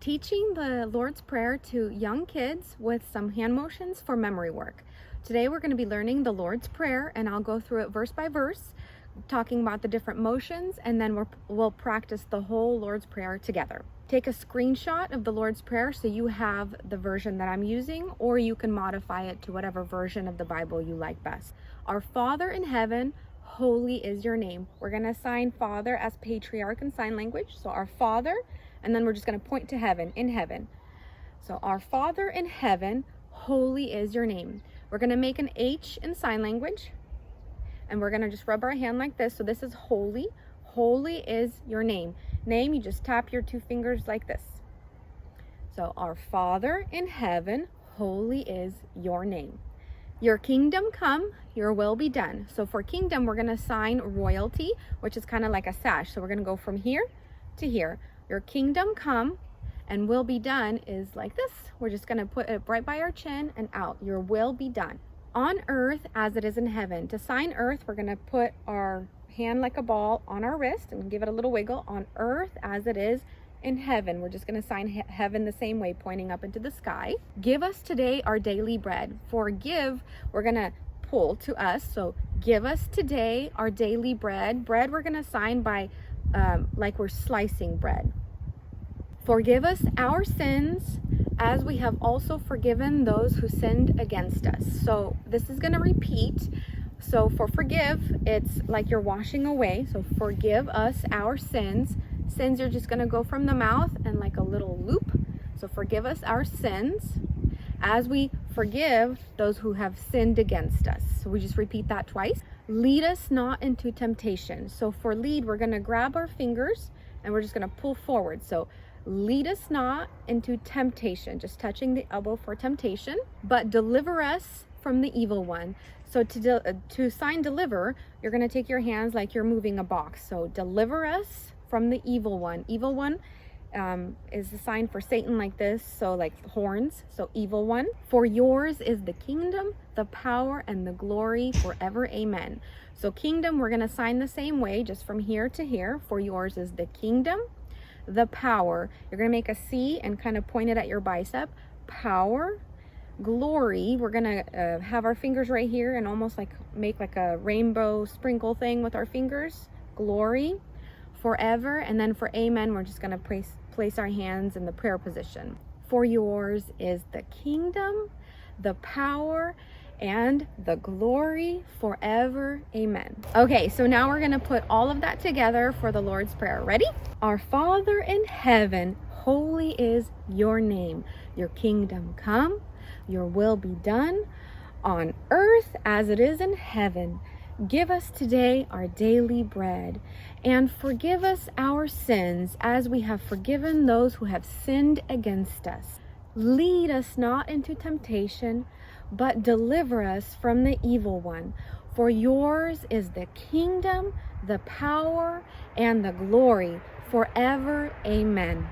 teaching the Lord's Prayer to young kids with some hand motions for memory work. Today we're going to be learning the Lord's Prayer, and I'll go through it verse by verse, talking about the different motions, and then we'll practice the whole Lord's Prayer together. Take a screenshot of the Lord's Prayer so you have the version that I'm using, or you can modify it to whatever version of the Bible you like best. Our Father in heaven, holy is your name. We're going to assign Father as patriarch in sign language. So our Father, and then we're just going to point to heaven, in heaven. So our Father in heaven, holy is your name. We're going to make an H in sign language, and we're going to just rub our hand like this. So this is holy. Holy is your name. Name, you just tap your two fingers like this. So our Father in heaven, holy is your name. Your kingdom come, your will be done. So for kingdom, we're going to assign royalty, which is kind of like a sash. So we're going to go from here to here. Your kingdom come and will be done is like this. We're just going to put it right by our chin and out. Your will be done on earth as it is in heaven. To sign earth, we're going to put our hand like a ball on our wrist and give it a little wiggle. On earth as it is in heaven. We're just going to sign heaven the same way, pointing up into the sky. Give us today our daily bread. Forgive, we're going to pull to us. So give us today our daily bread. Bread we're going to sign by like we're slicing bread. Forgive us our sins as we have also forgiven those who sinned against us. So this is going to repeat. So for forgive, it's like you're washing away. So forgive us our sins. Sins, you're just going to go from the mouth and like a little loop. So forgive us our sins as we forgive those who have sinned against us. So we just repeat that twice. Lead us not into temptation. So for lead, we're going to grab our fingers and we're just going to pull forward. So lead us not into temptation, just touching the elbow for temptation, but deliver us from the evil one. So to sign deliver, you're going to take your hands like you're moving a box. So deliver us from the evil one. Evil one is the sign for Satan like this, so like horns, so evil one. For yours is the kingdom, the power, and the glory forever. Amen. So kingdom, we're going to sign the same way, just from here to here. For yours is the kingdom, the power. You're going to make a C and kind of point it at your bicep. Power. Glory, we're gonna have our fingers right here and almost like make like a rainbow sprinkle thing with our fingers. Glory, forever. And then for amen, we're just gonna place our hands in the prayer position. For yours is the kingdom, the power, and the glory forever. Amen. Okay, so now we're gonna put all of that together for the Lord's Prayer. Ready? Our Father in heaven, holy is your name. Your kingdom come, your will be done on earth as it is in heaven. Give us today our daily bread, and forgive us our sins as we have forgiven those who have sinned against us. Lead us not into temptation, but deliver us from the evil one. For yours is the kingdom, the power, and the glory forever. Amen.